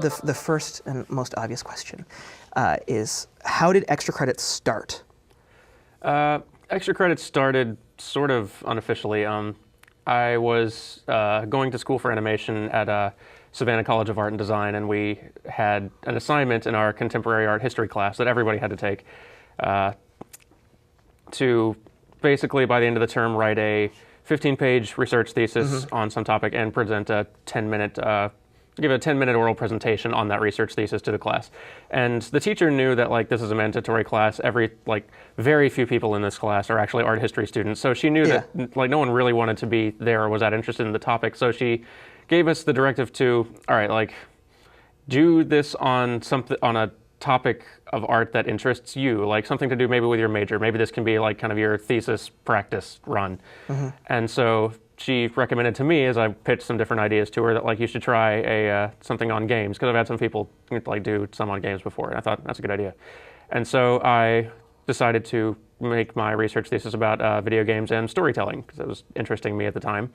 the first and most obvious question is, how did extra credits start? Extra credits started sort of unofficially. I was going to school for animation at Savannah College of Art and Design, and we had an assignment in our contemporary art history class that everybody had to take to basically, by the end of the term, write a 15-page research thesis on some topic and present a 10-minute, give a 10-minute oral presentation on that research thesis to the class. And the teacher knew that like this is a mandatory class. Very few people in this class are actually art history students. So she knew that like no one really wanted to be there or was that interested in the topic. So she gave us the directive to, all right, like do this on a topic of art that interests you, like something to do maybe with your major. Maybe this can be like kind of your thesis practice run. And so she recommended to me, as I pitched some different ideas to her, that like you should try something on games, because I've had some people like do some on games before, and I thought that's a good idea. And so I decided to make my research thesis about video games and storytelling, because it was interesting me at the time.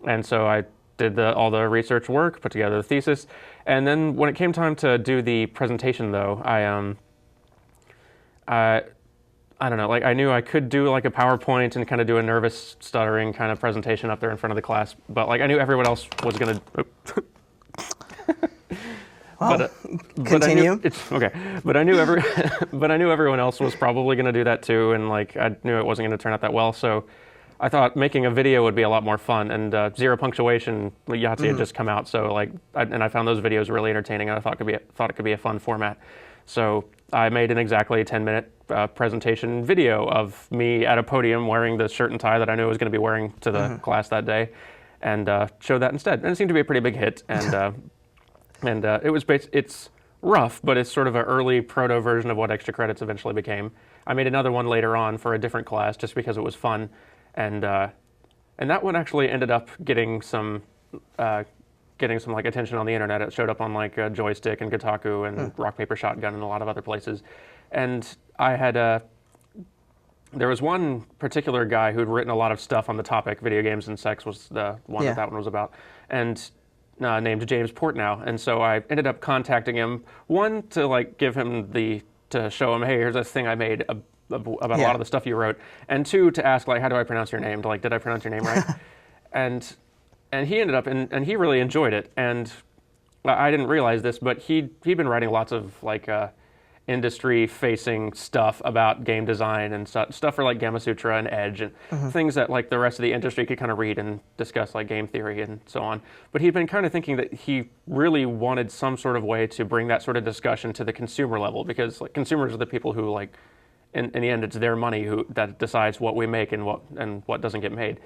And so I did all the research work, put together the thesis, and then when it came time to do the presentation, though, I don't know, like I knew I could do like a PowerPoint and kind of do a nervous, stuttering kind of presentation up there in front of the class, but like I knew everyone else was gonna. Well, continue. But I knew everyone else was probably gonna do that too, and like I knew it wasn't gonna turn out that well, so I thought making a video would be a lot more fun, and Zero Punctuation, Yahtzee had just come out, so like, I found those videos really entertaining, and I thought it could be a fun format. So I made an exactly 10-minute presentation video of me at a podium wearing the shirt and tie that I knew I was going to be wearing to the class that day, and showed that instead. And it seemed to be a pretty big hit, and it's rough, but it's sort of an early proto version of what extra credits eventually became. I made another one later on for a different class just because it was fun. And that one actually ended up getting some like attention on the internet. It showed up on like Joystick and Kotaku and Rock Paper Shotgun and a lot of other places. And I had there was one particular guy who'd written a lot of stuff on the topic. Video games and sex was the one that one was about, and named James Portnow. And so I ended up contacting him, one to like give him to show him, hey, here's this thing I made about a lot of the stuff you wrote, and two, to ask like, how do I pronounce your name? Like, did I pronounce your name right? and he ended up and he really enjoyed it, and I didn't realize this, but he'd been writing lots of like industry facing stuff about game design and stuff for like Gamasutra and Edge and things that like the rest of the industry could kind of read and discuss, like game theory and so on. But he'd been kind of thinking that he really wanted some sort of way to bring that sort of discussion to the consumer level, because like consumers are the people who like in the end, it's their money that decides what we make and what doesn't get made.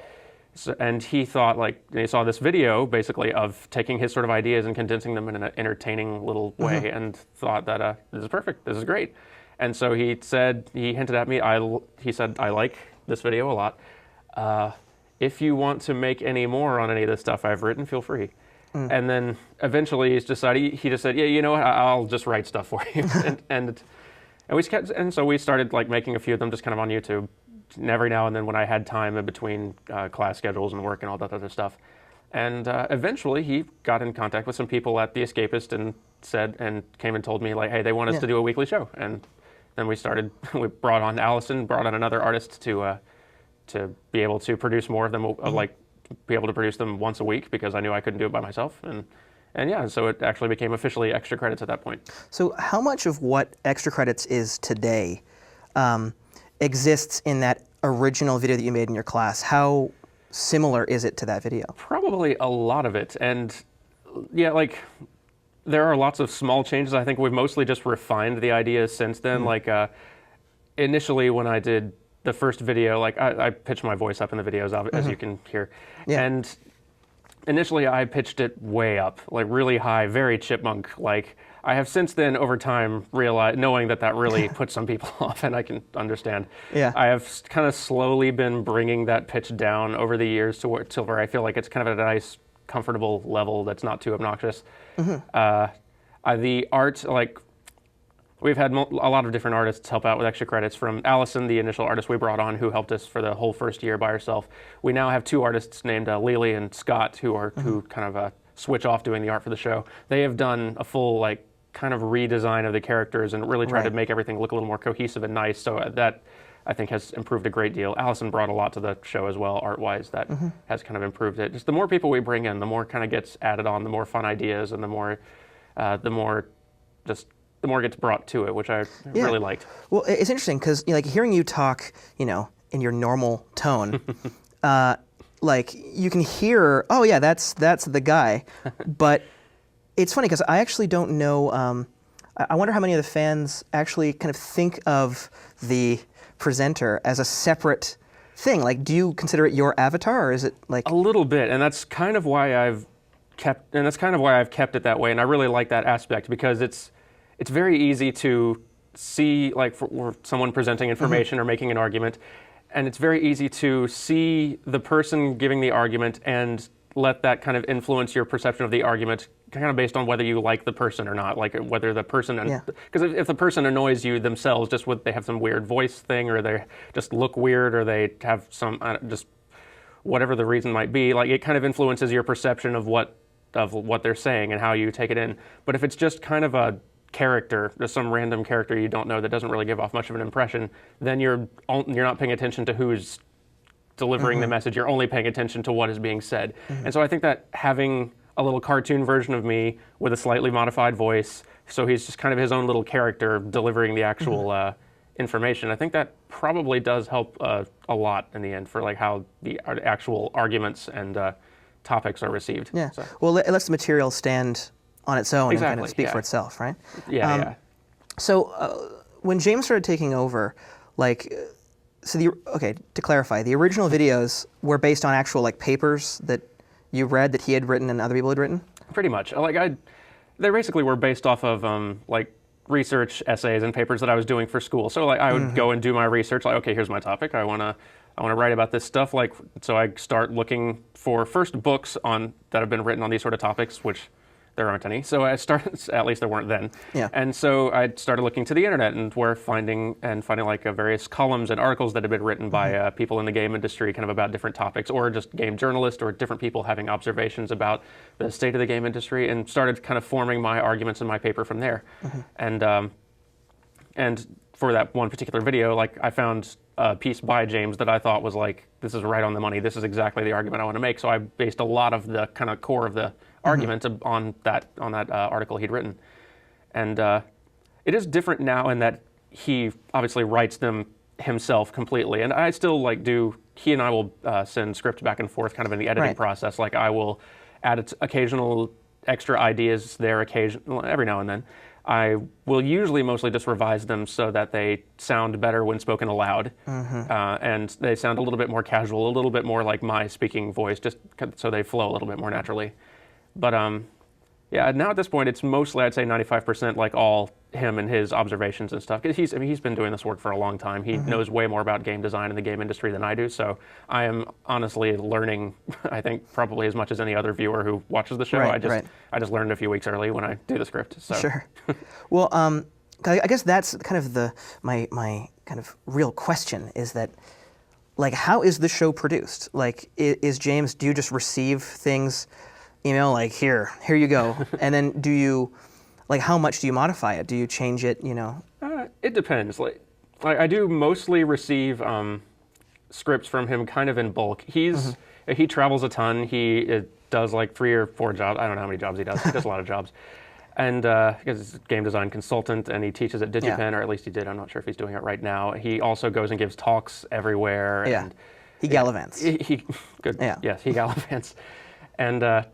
So, and he thought, like, he saw this video basically of taking his sort of ideas and condensing them in an entertaining little way, and thought that this is perfect, this is great. And so he hinted at me. He said, I like this video a lot. If you want to make any more on any of the stuff I've written, feel free. And then eventually he just said, yeah, you know what, I'll just write stuff for you. And so we started like making a few of them just kind of on YouTube, and every now and then when I had time in between class schedules and work and all that other stuff. And eventually he got in contact with some people at The Escapist and came and told me like, hey, they want us to do a weekly show. And then we brought on Allison, brought on another artist to be able to produce more of them, like be able to produce them once a week, because I knew I couldn't do it by myself. And yeah, so it actually became officially extra credits at that point. So how much of what extra credits is today exists in that original video that you made in your class? How similar is it to that video? Probably a lot of it. And yeah, like there are lots of small changes. I think we've mostly just refined the ideas since then. Like initially when I did the first video, like I pitched my voice up in the videos, as you can hear. And initially, I pitched it way up, like really high, very chipmunk-like. I have since then, over time, realized, knowing that really puts some people off, and I can understand. I have kind of slowly been bringing that pitch down over the years to where I feel like it's kind of at a nice, comfortable level that's not too obnoxious. The art, like, we've had a lot of different artists help out with extra credits, from Allison, the initial artist we brought on, who helped us for the whole first year by herself. We now have two artists named Lily and Scott, who kind of switch off doing the art for the show. They have done a full like kind of redesign of the characters and really tried to make everything look a little more cohesive and nice. So that I think has improved a great deal. Allison brought a lot to the show as well, art-wise, that has kind of improved it. Just the more people we bring in, the more kind of gets added on, the more fun ideas, and the more it gets brought to it, which I really liked. Well, it's interesting because like hearing you talk, in your normal tone, like you can hear, oh yeah, that's the guy, but it's funny because I actually don't know. I wonder how many of the fans actually kind of think of the presenter as a separate thing. Like, do you consider it your avatar, or is it like a little bit? And that's kind of why I've kept it that way. And I really like that aspect because it's very easy to see, like, for someone presenting information or making an argument, and it's very easy to see the person giving the argument and let that kind of influence your perception of the argument, kind of based on whether you like the person or not, like whether the person, because if the person annoys you themselves, just with they have some weird voice thing, or they just look weird, or they have some just whatever the reason might be, like it kind of influences your perception of what they're saying and how you take it in. But if it's just kind of a character, just some random character you don't know that doesn't really give off much of an impression, then you're not paying attention to who's delivering the message. You're only paying attention to what is being said. And so I think that having a little cartoon version of me with a slightly modified voice, so he's just kind of his own little character delivering the actual information, I think that probably does help a lot in the end for like how the actual arguments and topics are received. Yeah. So. Well, it lets the material stand on its own and kind of speak for itself, right? Yeah. So when James started taking over, like, to clarify, the original videos were based on actual like papers that you read that he had written and other people had written? Pretty much. They basically were based off of like research essays and papers that I was doing for school. So like I would go and do my research. Like, okay, here's my topic. I wanna write about this stuff. Like, so I start looking for first books that have been written on these sort of topics, which there aren't any. So I started, at least there weren't then. Yeah. And so I started looking to the internet and finding like various columns and articles that had been written by people in the game industry kind of about different topics, or just game journalists or different people having observations about the state of the game industry, and started kind of forming my arguments in my paper from there. And for that one particular video, like I found a piece by James that I thought was like, this is right on the money. This is exactly the argument I want to make. So I based a lot of the kind of core of the argument on that article he'd written. And it is different now in that he obviously writes them himself completely. And I still he and I will send script back and forth kind of in the editing process. Like I will add occasional extra ideas there every now and then. I will usually mostly just revise them so that they sound better when spoken aloud, and they sound a little bit more casual, a little bit more like my speaking voice, just so they flow a little bit more naturally. But yeah, now at this point, it's mostly, I'd say 95% like all him and his observations and stuff. Because he's been doing this work for a long time. He knows way more about game design and the game industry than I do. So I am honestly learning, I think, probably as much as any other viewer who watches the show. I just learned a few weeks early when I do the script. So. Sure. Well, I guess that's kind of my kind of real question is that, like, how is the show produced? Like, is James, do you just receive things, email, like, here you go, and then do you, like, how much do you modify it? Do you change it, It depends. Like I do mostly receive scripts from him kind of in bulk. He travels a ton. He does like 3 or 4 jobs. I don't know how many jobs he does. He does a lot of jobs. And because he's a game design consultant and he teaches at DigiPen, or at least he did. I'm not sure if he's doing it right now. He also goes and gives talks everywhere. Yeah, and he gallivants. Good. Yeah. Yes, he gallivants. And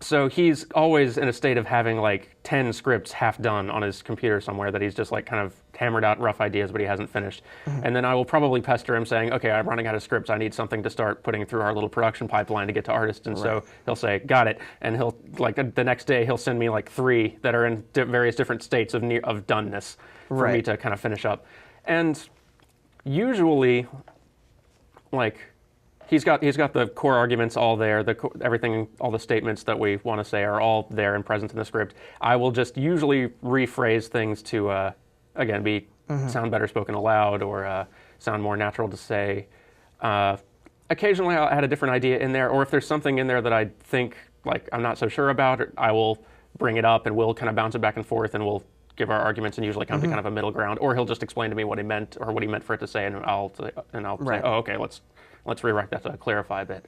so he's always in a state of having like 10 scripts half done on his computer somewhere that he's just like kind of hammered out rough ideas, but he hasn't finished. And then I will probably pester him saying, okay, I'm running out of scripts. I need something to start putting through our little production pipeline to get to artists. And so he'll say, got it. And he'll, like the next day, he'll send me like 3 that are in various different states of doneness for me to kind of finish up. And usually, like, he's got the core arguments all there. Everything, all the statements that we want to say are all there and present in the script. I will just usually rephrase things to, again, sound better spoken aloud or sound more natural to say. Occasionally, I'll add a different idea in there, or if there's something in there that I think like I'm not so sure about, I will bring it up and we'll kind of bounce it back and forth and we'll give our arguments and usually come to kind of a middle ground. Or he'll just explain to me what he meant or what he meant for it to say, and I'll say, oh, okay, let's rewrite that to clarify a bit.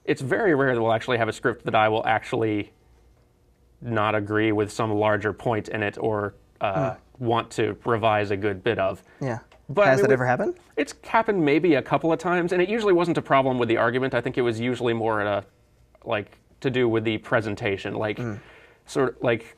It's very rare that we'll actually have a script that I will actually not agree with some larger point in it or want to revise a good bit of. Yeah. But Has that ever happened? It's happened maybe a couple of times, and it usually wasn't a problem with the argument. I think it was usually more to do with the presentation, sort of like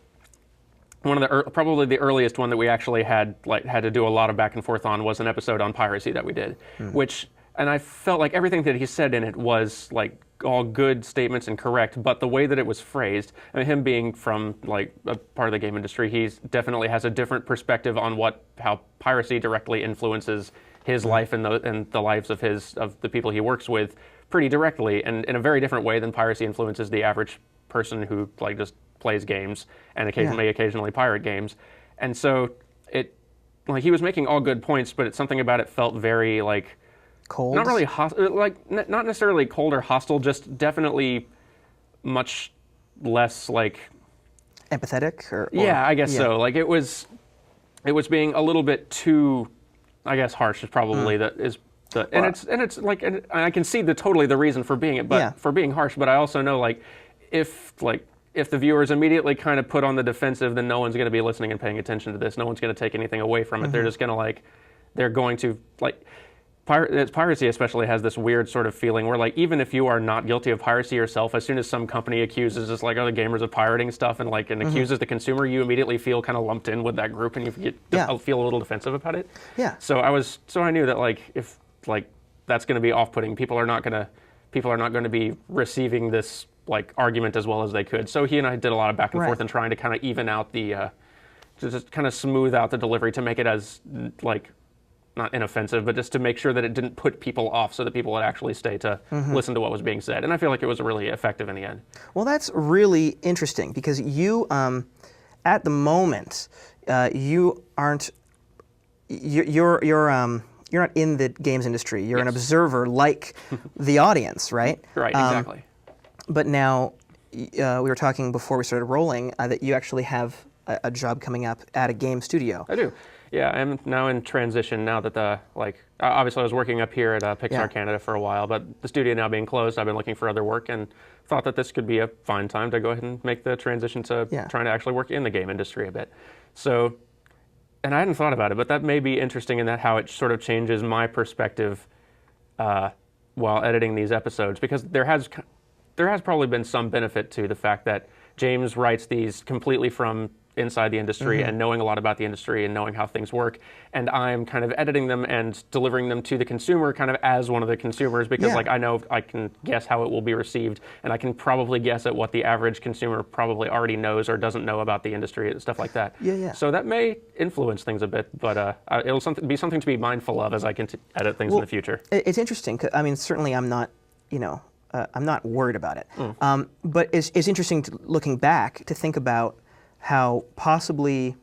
one of the probably the earliest one that we actually had to do a lot of back and forth on was an episode on piracy that we did, and I felt like everything that he said in it was like all good statements and correct, but the way that it was phrased, I mean, him being from like a part of the game industry, he definitely has a different perspective on how piracy directly influences his life and the lives of the people he works with pretty directly, and in a very different way than piracy influences the average person who like just plays games and occasionally pirate games. And so he was making all good points, but something about it felt very like cold. Not really not necessarily cold or hostile, just definitely much less like empathetic or yeah, I guess so. Like it was being a little bit too, I guess, harsh is probably it's like, and I can see totally the reason for being for being harsh, but I also know if the viewers immediately kind of put on the defensive, then no one's going to be listening and paying attention to this. No one's going to take anything away from it. They're just going to piracy especially has this weird sort of feeling where even if you are not guilty of piracy yourself, as soon as some company accuses us the gamers of pirating stuff and accuses the consumer, you immediately feel kind of lumped in with that group and you feel a little defensive about it. Yeah. So I knew that if that's going to be off-putting, people are not going to be receiving this argument as well as they could. So he and I did a lot of back and forth and trying to kind of even out to just kind of smooth out the delivery to make it as not inoffensive, but just to make sure that it didn't put people off so that people would actually stay to listen to what was being said. And I feel like it was really effective in the end. Well, that's really interesting because you, at the moment, you aren't, you're not in the games industry. You're an observer like the audience, right? Right, exactly. But now, we were talking before we started rolling that you actually have a job coming up at a game studio. I do. Yeah, I'm now in transition now that obviously I was working up here at Pixar Canada for a while, but the studio now being closed, I've been looking for other work and thought that this could be a fine time to go ahead and make the transition to trying to actually work in the game industry a bit. So, and I hadn't thought about it, but that may be interesting in that how it sort of changes my perspective while editing these episodes, because there has probably been some benefit to the fact that James writes these completely from inside the industry and knowing a lot about the industry and knowing how things work, and I'm kind of editing them and delivering them to the consumer kind of as one of the consumers, because I know I can guess how it will be received, and I can probably guess at what the average consumer probably already knows or doesn't know about the industry and stuff like that. So that may influence things a bit, but it'll be something to be mindful of as I can edit things in the future. It's interesting. I mean, certainly I'm not, I'm not worried about it. But it's interesting looking back to think about how possibly,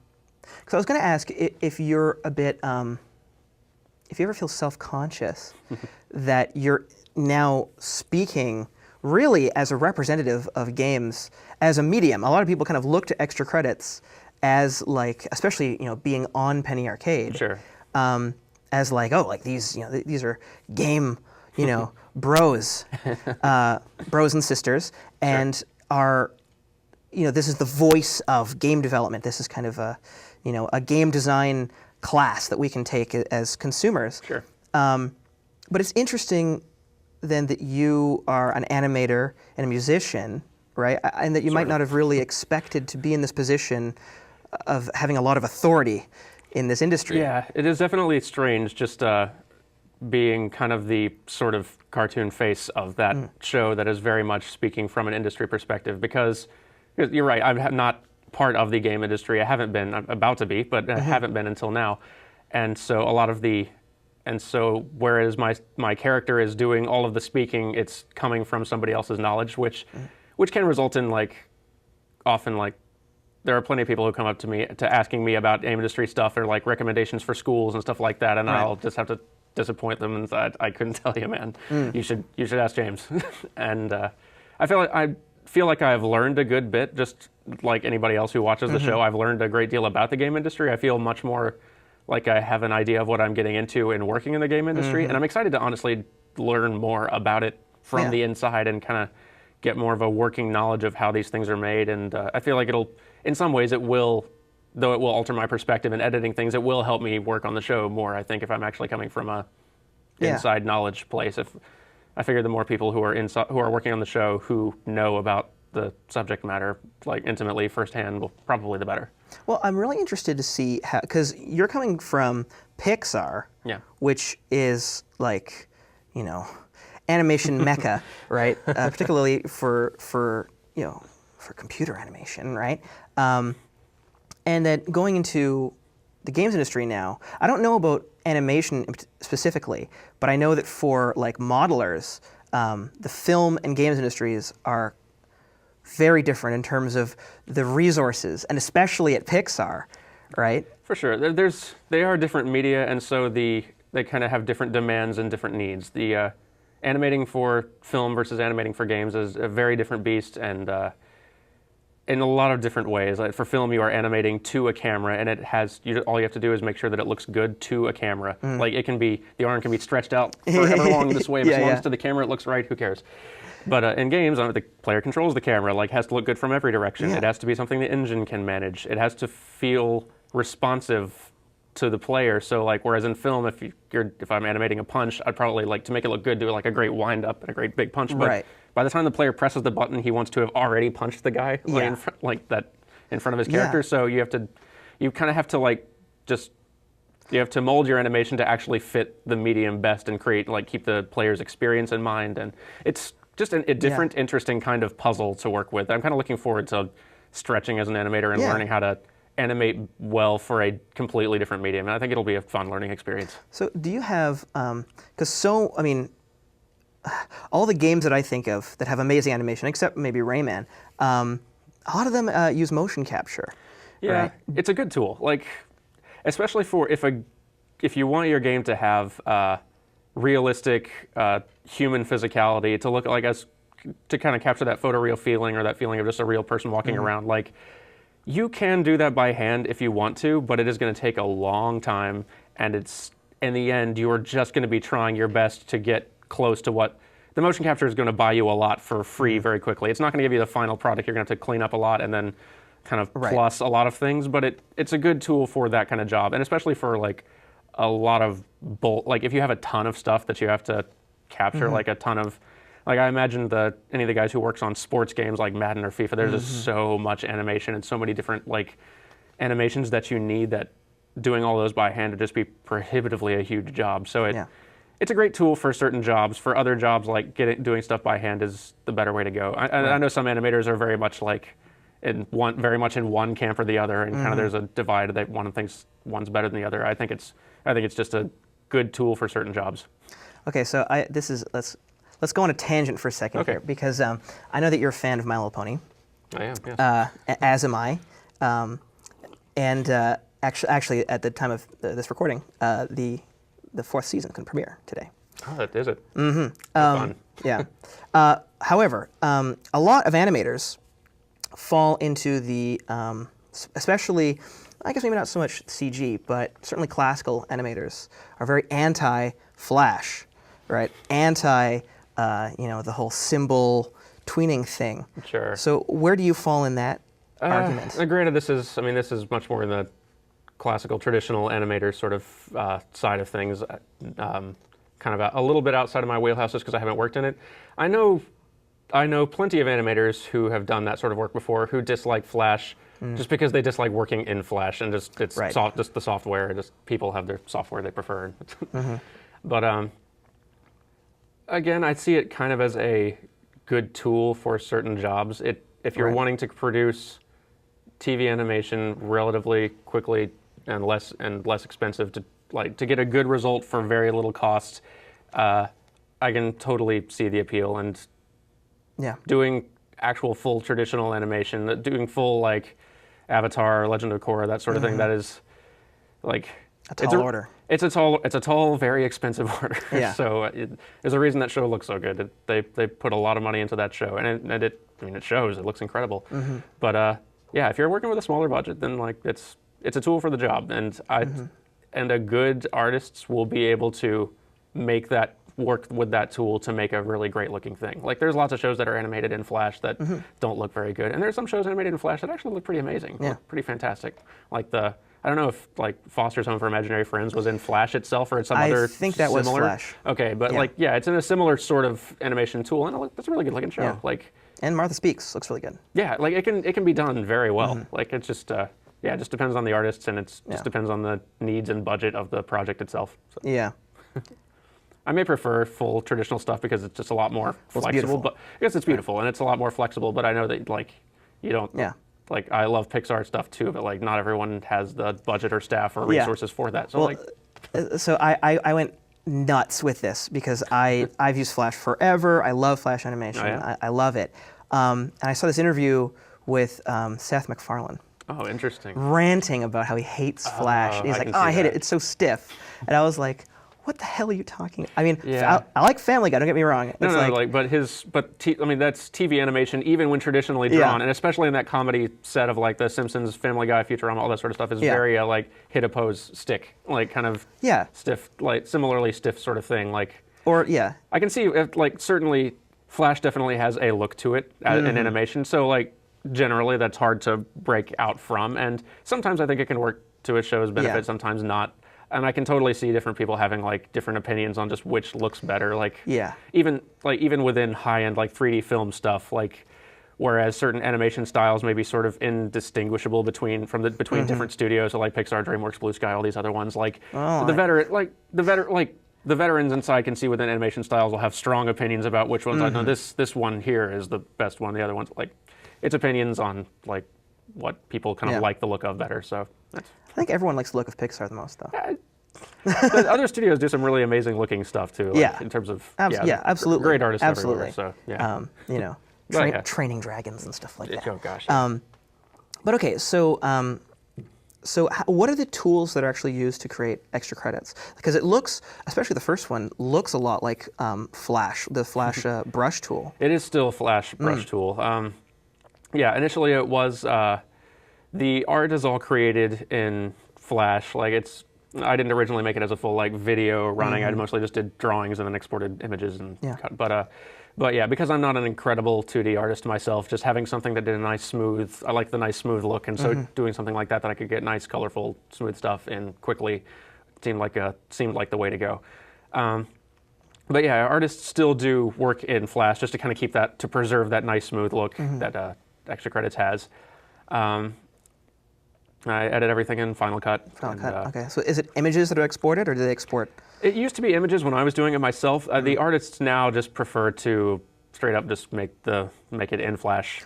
because I was going to ask if you're a bit, if you ever feel self-conscious that you're now speaking really as a representative of games as a medium. A lot of people kind of look to extra credits as especially being on Penny Arcade, as these are game bros, bros and sisters, and are. This is the voice of game development. This is kind of a game design class that we can take as consumers. But it's interesting then that you are an animator and a musician, right? And that you might not have really expected to be in this position of having a lot of authority in this industry. Yeah, it is definitely strange just being kind of the sort of cartoon face of that show that is very much speaking from an industry perspective, because you're right, I'm not part of the game industry. I haven't been. I'm about to be, but I haven't been until now. And so whereas my character is doing all of the speaking, it's coming from somebody else's knowledge, which can result in often there are plenty of people who come up to me asking me about game industry stuff or recommendations for schools and stuff like that, and I'll just have to disappoint them and say, I couldn't tell you, man. You should ask James. And I feel like feel like I've learned a good bit, just like anybody else who watches the show. I've learned a great deal about the game industry. I feel much more like I have an idea of what I'm getting into in working in the game industry, and I'm excited to honestly learn more about it from the inside and kind of get more of a working knowledge of how these things are made. And I feel like it'll, in some ways, it will, though it will alter my perspective in editing things, it will help me work on the show more, I think, if I'm actually coming from a inside knowledge place. If I figure the more people who are who are working on the show who know about the subject matter like intimately firsthand, will probably the better. Well, I'm really interested to see how, because you're coming from Pixar, which is like, you know, animation mecca, right? Particularly for you know, for computer animation, right? And then going into the games industry now, I don't know about animation specifically, but I know that for like modelers, the film and games industries are very different in terms of the resources, and especially at Pixar, right? For sure, they are different media, and so they kind of have different demands and different needs. The animating for film versus animating for games is a very different beast, and in a lot of different ways. Like for film, you are animating to a camera, and it has all you have to do is make sure that it looks good to a camera. Like it can be, the arm can be stretched out forever long this way, but as long as to the camera it looks right, who cares? But in games, the player controls the camera. Like, has to look good from every direction. It has to be something the engine can manage. It has to feel responsive to the player. So, like, whereas in film, if I'm animating a punch, I'd probably like to make it look good, do like a great wind up and a great big punch. But by the time the player presses the button, he wants to have already punched the guy in front of his character. So you kind of have to like you have to mold your animation to actually fit the medium best and keep the player's experience in mind. And it's just a different, interesting kind of puzzle to work with. I'm kind of looking forward to stretching as an animator and learning how to animate well for a completely different medium. And I think it'll be a fun learning experience. So do you have, I mean, all the games that I think of that have amazing animation, except maybe Rayman, a lot of them use motion capture. Yeah, right? It's a good tool. Like, especially for if you want your game to have realistic human physicality, to look like to kind of capture that photoreal feeling or that feeling of just a real person walking around. Like, you can do that by hand if you want to, but it is going to take a long time, and it's in the end you're just going to be trying your best to get close to what the motion capture is going to buy you a lot for free very quickly. It's not going to give you the final product. You're going to have to clean up a lot and then kind of plus a lot of things, but it's a good tool for that kind of job, and especially for like a lot of like if you have a ton of stuff that you have to capture, like a ton of, like I imagine any of the guys who works on sports games like Madden or FIFA, there's just so much animation and so many different like animations that you need, that doing all those by hand would just be prohibitively a huge job. So it's a great tool for certain jobs. For other jobs, like doing stuff by hand is the better way to go. I know some animators are very much like very much in one camp or the other, and kind of there's a divide that one thinks one's better than the other. I think it's just a good tool for certain jobs. Okay, so let's go on a tangent for a second here, because I know that you're a fan of My Little Pony. I am, yes. As am I. And actually, at the time of this recording, the fourth season can premiere today. Oh, is it? Mm-hmm. Fun. Yeah. However, a lot of animators fall into the, especially, I guess maybe not so much CG, but certainly classical animators are very anti-Flash, right? Anti, the whole symbol tweening thing. Sure. So where do you fall in that argument? Granted, this is much more in the classical, traditional animator sort of side of things, kind of a little bit outside of my wheelhouse just because I haven't worked in it. I know plenty of animators who have done that sort of work before who dislike Flash just because they dislike working in Flash, and just just the software. Just people have their software they prefer. But again, I see it kind of as a good tool for certain jobs. If you're wanting to produce TV animation relatively quickly and less expensive to get a good result for very little cost, I can totally see the appeal. And doing actual full traditional animation, doing full like Avatar, Legend of Korra, that sort of thing, that is like a tall order. It's a tall, very expensive order. Yeah. So there's a reason that show looks so good. They put a lot of money into that show, and I mean, it shows. It looks incredible. But yeah, if you're working with a smaller budget, then like it's a tool for the job, and and a good artists will be able to make that work with that tool to make a really great looking thing. Like there's lots of shows that are animated in Flash that don't look very good, and there's some shows animated in Flash that actually look pretty amazing, look pretty fantastic. Like I don't know if like Foster's Home for Imaginary Friends was in Flash itself or it's some other I think that was similar. Flash. Okay, but like it's in a similar sort of animation tool, and that's a really good looking show. Yeah. Like, and Martha Speaks looks really good. yeah, like it can be done very well. Like it's just it just depends on the artists, and it just depends on the needs and budget of the project itself. So. Yeah. I may prefer full traditional stuff because it's just a lot more flexible. Beautiful. But I guess it's beautiful and it's a lot more flexible. But I know that like you don't. Yeah. Like I love Pixar stuff too, but like not everyone has the budget or staff or resources for that. So so I went nuts with this because I've used Flash forever. I love Flash animation. Oh, yeah? I love it. And I saw this interview with Seth MacFarlane. Oh, interesting. Ranting about how he hates Flash. He's like, I hate it. It's so stiff. And I was like, what the hell are you talking? I mean, I like Family Guy. Don't get me wrong. No, but I mean, that's TV animation, even when traditionally drawn, and especially in that comedy set of like The Simpsons, Family Guy, Futurama, all that sort of stuff is very like hit a pose stick, like kind of stiff, like similarly stiff sort of thing. Like, I can see like certainly Flash definitely has a look to it in animation. So like generally that's hard to break out from, and sometimes I think it can work to a show's benefit, sometimes not. And I can totally see different people having like different opinions on just which looks better. Like even within high-end like 3D film stuff, like whereas certain animation styles may be sort of indistinguishable between different studios, so like Pixar, DreamWorks, Blue Sky, all these other ones. Like the veterans inside can see within animation styles will have strong opinions about which ones. I know this one here is the best one. The other ones like it's opinions on like what people kind of like the look of better. So. I think everyone likes the look of Pixar the most, though. But other studios do some really amazing looking stuff too. Like, in terms of absolutely, great artists everywhere. So you know, training dragons and stuff like that. Oh gosh. But okay, so what are the tools that are actually used to create extra credits? Because it looks, especially the first one, looks a lot like Flash, the Flash brush tool. It is still a Flash brush tool. Initially it was. The art is all created in Flash. Like I didn't originally make it as a full like video running. I mostly just did drawings and then exported images and cut. But yeah, because I'm not an incredible 2D artist myself, just having something that did a nice smooth. I like the nice smooth look, and so doing something like that I could get nice, colorful, smooth stuff in quickly seemed like the way to go. But yeah, artists still do work in Flash just to kind of to preserve that nice smooth look that Extra Credits has. I edit everything in Final Cut. Okay. So is it images that are exported, or do they export? It used to be images when I was doing it myself. The artists now just prefer to straight up just make it in Flash.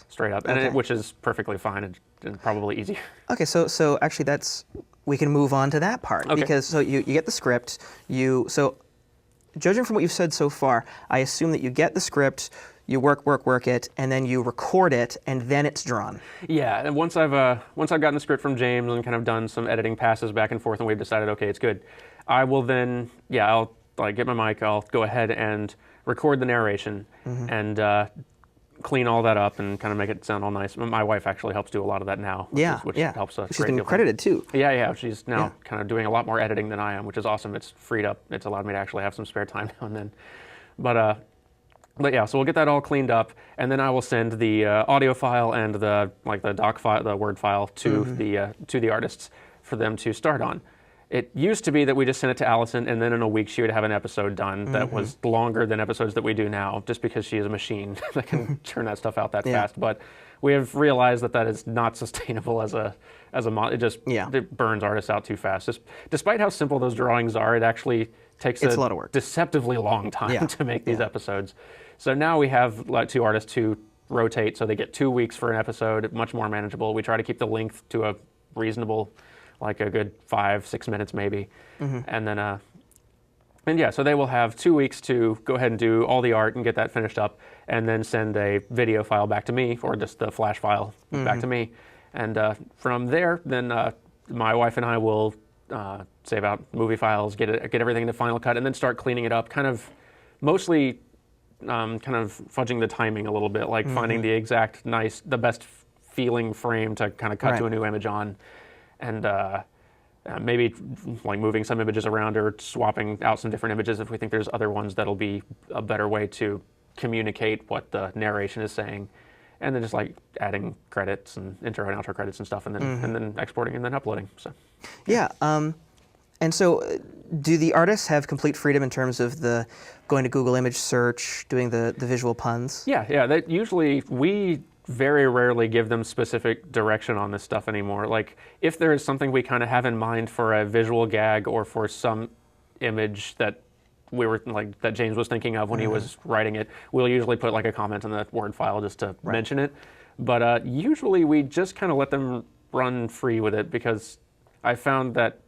Straight up, which is perfectly fine and probably easy. Okay, so actually we can move on to that part because so you get the script. Judging from what you've said so far, I assume that you get the script. You work it, and then you record it, and then it's drawn. Yeah, and once I've gotten the script from James and kind of done some editing passes back and forth, and we've decided, okay, it's good, I will then, I'll like get my mic, I'll go ahead and record the narration and clean all that up and kind of make it sound all nice. My wife actually helps do a lot of that now, which helps us. She's been credited too. Yeah, she's now kind of doing a lot more editing than I am, which is awesome. It's freed up. It's allowed me to actually have some spare time now and then. But yeah, so we'll get that all cleaned up, and then I will send the audio file and the doc file, the Word file to the artists for them to start on. It used to be that we just sent it to Allison, and then in a week she would have an episode done that was longer than episodes that we do now, just because she is a machine that can churn that stuff out that fast. But we have realized that is not sustainable as a it burns artists out too fast. Despite how simple those drawings are, it actually takes a lot of work. Deceptively long time to make these episodes. So now we have two artists who rotate, so they get 2 weeks for an episode, much more manageable. We try to keep the length to a reasonable, like a good 5-6 minutes maybe. And then, so they will have 2 weeks to go ahead and do all the art and get that finished up, and then send a video file back to me, or just the Flash file back to me. And from there, then my wife and I will save out movie files, get everything into Final Cut, and then start cleaning it up, kind of mostly kind of fudging the timing a little bit, like finding the exact the best feeling frame to kind of cut to a new image on, and maybe like moving some images around or swapping out some different images if we think there's other ones that'll be a better way to communicate what the narration is saying, and then just like adding credits and intro and outro credits and stuff, and then exporting and then uploading. So yeah. And so, do the artists have complete freedom in terms of the going to Google image search, doing the visual puns? Yeah. That usually we very rarely give them specific direction on this stuff anymore. Like if there is something we kind of have in mind for a visual gag or for some image that we were like that James was thinking of when he was writing it, we'll usually put like a comment in the Word file just to mention it. But usually we just kind of let them run free with it, because I found that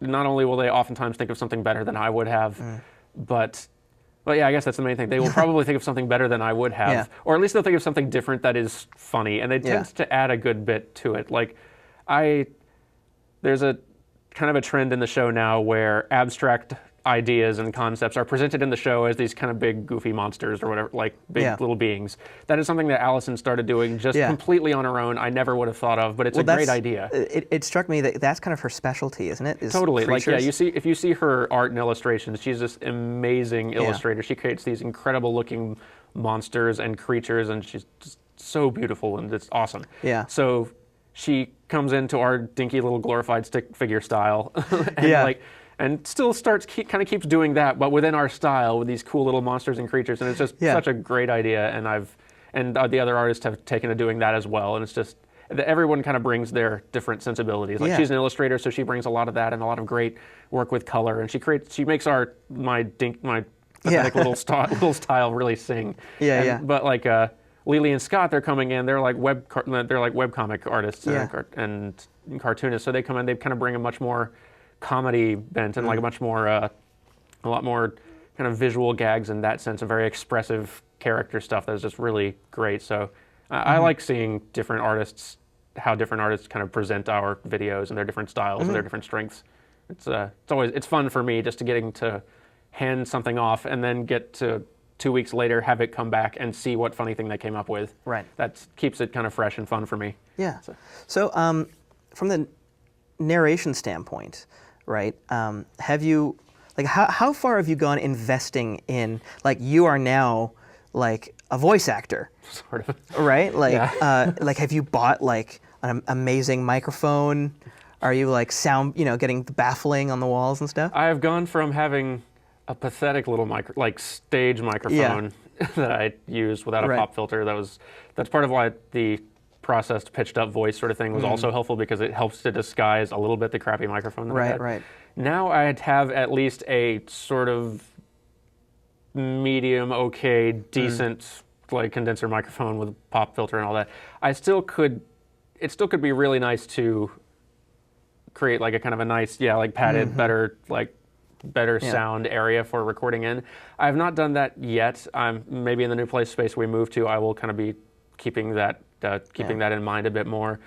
not only will they oftentimes think of something better than I would have, but yeah, I guess that's the main thing. They will probably think of something better than I would have, or at least they'll think of something different that is funny, and they tend to add a good bit to it. Like, there's a kind of a trend in the show now where abstract ideas and concepts are presented in the show as these kind of big goofy monsters or whatever, like big little beings. That is something that Allison started doing just completely on her own. I never would have thought of, but it's a great idea. It struck me that that's kind of her specialty, isn't it? Is totally. creatures? Like, yeah, if you see her art and illustrations, she's this amazing illustrator. She creates these incredible looking monsters and creatures, and she's just so beautiful, and it's awesome. Yeah. So she comes into our dinky little glorified stick figure style, and and still kind of keeps doing that, but within our style with these cool little monsters and creatures, and it's just such a great idea. And the other artists have taken to doing that as well, and it's just everyone kind of brings their different sensibilities. Like she's an illustrator, so she brings a lot of that and a lot of great work with color, and she makes my pathetic little style really sing. But like Lily and Scott, they're coming in. They're like webcomic artists and cartoonists, so they come in. They kind of bring a much more comedy bent and like a lot more kind of visual gags in that sense, and very expressive character stuff that is just really great. So I like seeing how different artists kind of present our videos and their different styles and their different strengths. It's fun for me just getting to hand something off and then get to 2 weeks later have it come back and see what funny thing they came up with. Right. That keeps it kind of fresh and fun for me. Yeah. So from the narration standpoint, right? Have you, like, how far have you gone investing in, like, you are now like a voice actor, sort of, right? Like, like, have you bought like an amazing microphone? Are you like getting the baffling on the walls and stuff? I have gone from having a pathetic little stage microphone that I used without a pop filter. That's part of why the processed pitched up voice sort of thing was also helpful, because it helps to disguise a little bit the crappy microphone that I had. Right. Now I have at least a sort of medium, decent like condenser microphone with a pop filter and all that. It still could be really nice to create like a kind of a nice, padded, better sound area for recording in. I have not done that yet. Maybe in the new space we move to, I will kind of be keeping that that in mind a bit more.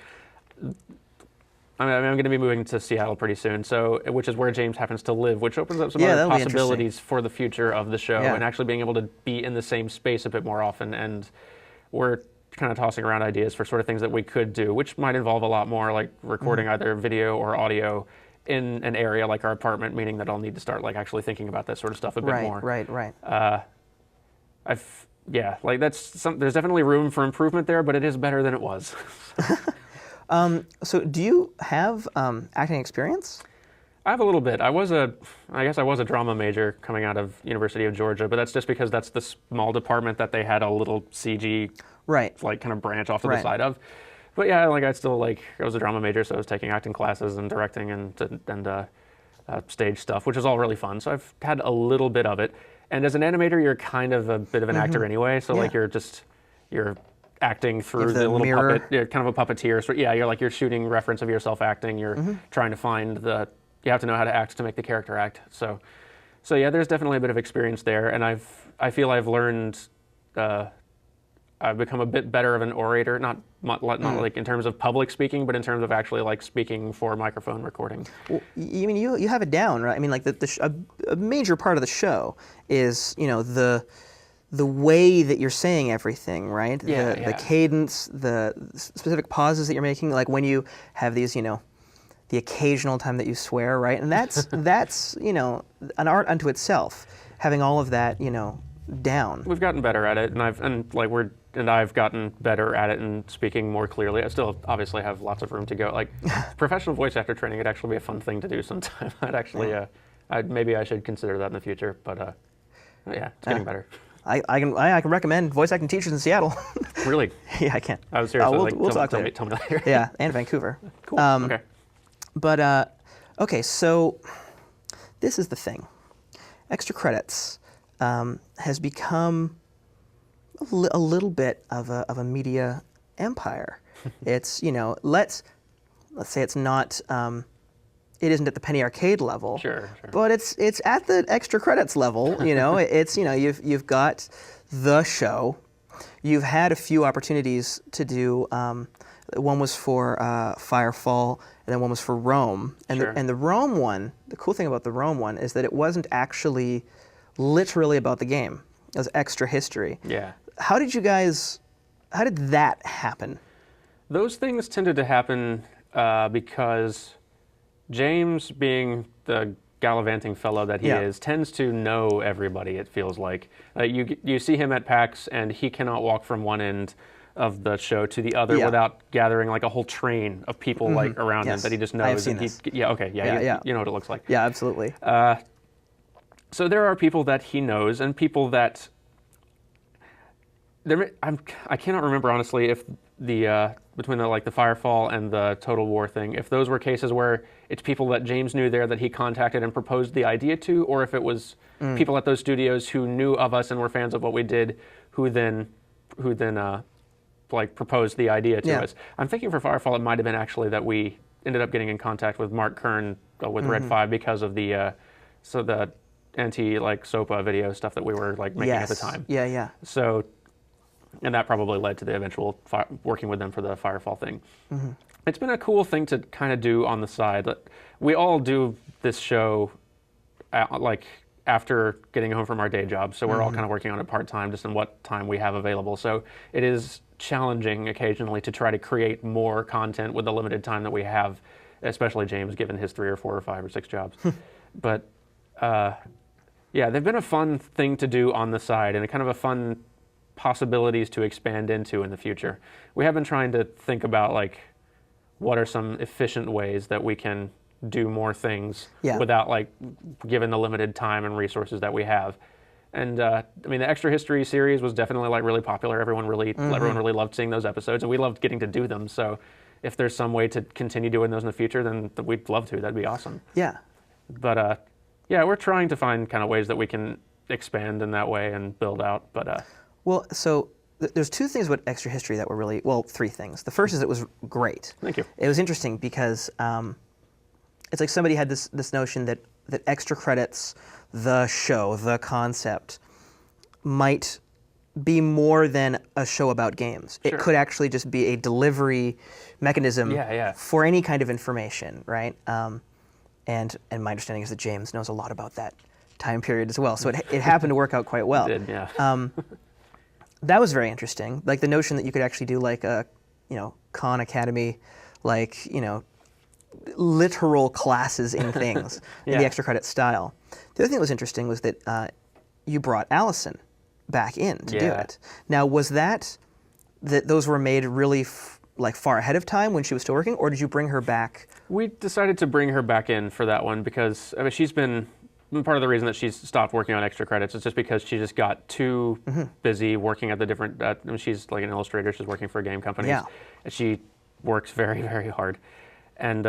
I'm going to be moving to Seattle pretty soon, which is where James happens to live, which opens up some other possibilities for the future of the show, and actually being able to be in the same space a bit more often. And we're kind of tossing around ideas for sort of things that we could do, which might involve a lot more like recording either video or audio in an area like our apartment, meaning that I'll need to start like actually thinking about that sort of stuff a bit more. Right. There's definitely room for improvement there, but it is better than it was. So do you have acting experience? I have a little bit. I guess I was a drama major coming out of University of Georgia, but that's just because that's the small department that they had a little CG like kind of branch off to the side of. But yeah, I was a drama major, so I was taking acting classes and directing and stage stuff, which is all really fun. So I've had a little bit of it. And as an animator, you're kind of a bit of an actor anyway. So like you're acting through the little mirror. puppet. You're kind of a puppeteer. So you're shooting reference of yourself acting. You're trying to find you have to know how to act to make the character act. So yeah, there's definitely a bit of experience there. And I feel I've learned. I've become a bit better of an orator, not like in terms of public speaking, but in terms of actually like speaking for microphone recording. Well, you mean you have it down, right? I mean, like a major part of the show is the the way that you're saying everything, right? Yeah, The cadence, the specific pauses that you're making, like when you have these, the occasional time that you swear, right? And that's an art unto itself, having all of that, down. We've gotten better at it, and I've gotten better at it and speaking more clearly. I still obviously have lots of room to go. Like professional voice actor training would actually be a fun thing to do sometime. Maybe I should consider that in the future. But yeah, it's getting better. I can recommend voice acting teachers in Seattle. Really? Yeah, I can. I was seriously we'll talk later. Tell me later. Yeah, and Vancouver. Cool. Okay. But okay, so this is the thing. Extra credits has become a little bit of a media empire. It's let's say it's not. It isn't at the penny arcade level, Sure. but it's at the extra credits level. It's you've got the show. You've had a few opportunities to do. One was for Firefall, and then one was for Rome. And Sure. the Rome one, the cool thing about the Rome one is that it wasn't actually literally about the game. It was extra history. Yeah. How did that happen? Those things tended to happen because James, being the gallivanting fellow that he is, tends to know everybody, it feels like. You see him at PAX, and he cannot walk from one end of the show to the other without gathering like a whole train of people like around him that he just knows. I've seen this. You know what it looks like. Yeah, absolutely. So there are people that he knows, and people that I cannot remember honestly if the between the Firefall and the Total War thing, if those were cases where it's people that James knew there that he contacted and proposed the idea to, or if it was people at those studios who knew of us and were fans of what we did, who then proposed the idea to us. I'm thinking for Firefall it might have been actually that we ended up getting in contact with Mark Kern with Red 5 because of the anti-SOPA video stuff that we were making at the time. Yeah. So, and that probably led to the eventual working with them for the Firefall thing. It's been a cool thing to kind of do on the side. We all do this show after getting home from our day job, so we're all kind of working on it part-time, just in what time we have available. So it is challenging occasionally to try to create more content with the limited time that we have, especially James, given his 3 or 4 or 5 or 6 jobs. But yeah, they've been a fun thing to do on the side, and a kind of a fun possibilities to expand into in the future. We have been trying to think about what are some efficient ways that we can do more things without given the limited time and resources that we have. And the Extra History series was definitely really popular. Everyone really loved seeing those episodes, and we loved getting to do them. So if there's some way to continue doing those in the future, then we'd love to. That'd be awesome. Yeah. But yeah, we're trying to find kind of ways that we can expand in that way and build out. But well, so there's 2 things about Extra History that were really, 3 things. The first is it was great. Thank you. It was interesting because it's like somebody had this notion that Extra Credits, the show, the concept, might be more than a show about games. Sure. It could actually just be a delivery mechanism for any kind of information, right? And my understanding is that James knows a lot about that time period as well. So it happened to work out quite well. It did, yeah. That was very interesting. The notion that you could actually do a, Khan Academy, literal classes in things in the Extra Credit style. The other thing that was interesting was that you brought Allison back in to do it. Now, was that those were made really far ahead of time when she was still working, or did you bring her back? We decided to bring her back in for that one because she's been part of the reason that she's stopped working on Extra Credits is just because she just got too busy working at the different. She's an illustrator. She's working for a game company. Yeah. And she works very, very hard, and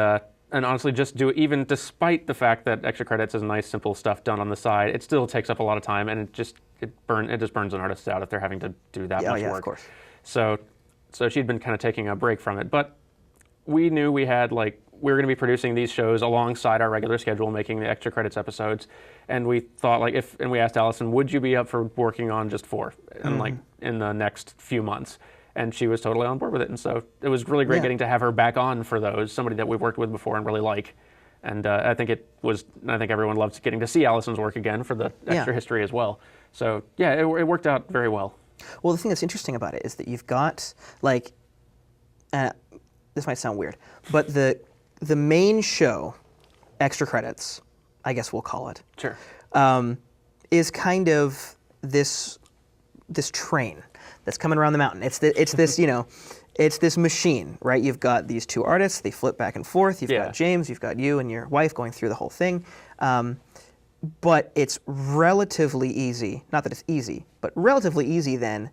honestly, even despite the fact that Extra Credits is nice, simple stuff done on the side, it still takes up a lot of time, and it just burns an artist out if they're having to do that much work. Of course. So she'd been kind of taking a break from it, but we knew we had we were going to be producing these shows alongside our regular schedule, making the Extra Credits episodes, and we thought and we asked Allison, would you be up for working on just 4 and in the next few months? And she was totally on board with it, and so it was really great getting to have her back on for those, somebody that we've worked with before and really like. And I think everyone loved getting to see Allison's work again for the extra history as well. So yeah, it worked out very well. Well, the thing that's interesting about it is that you've got, like, this might sound weird, but the main show, Extra Credits, I guess we'll call it, Sure. is kind of this train that's coming around the mountain. It's this, you know, it's this machine, right? You've got these two artists, they flip back and forth. You've got James, you've got you and your wife going through the whole thing. But it's relatively easy, not that it's easy, but relatively easy then,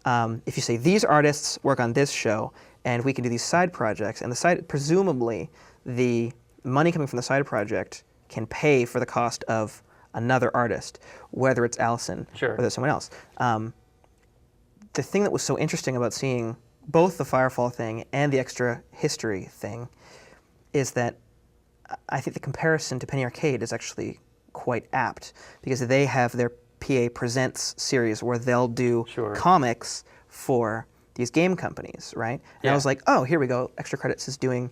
if you say these artists work on this show and we can do these side projects, and presumably the money coming from the side project can pay for the cost of another artist, whether it's Allison or whether it's someone else. The thing that was so interesting about seeing both the Firefall thing and the extra history thing is that I think the comparison to Penny Arcade is actually quite apt, because they have their PA Presents series where they'll do comics for these game companies, right? And I was like, oh, here we go. Extra Credits is doing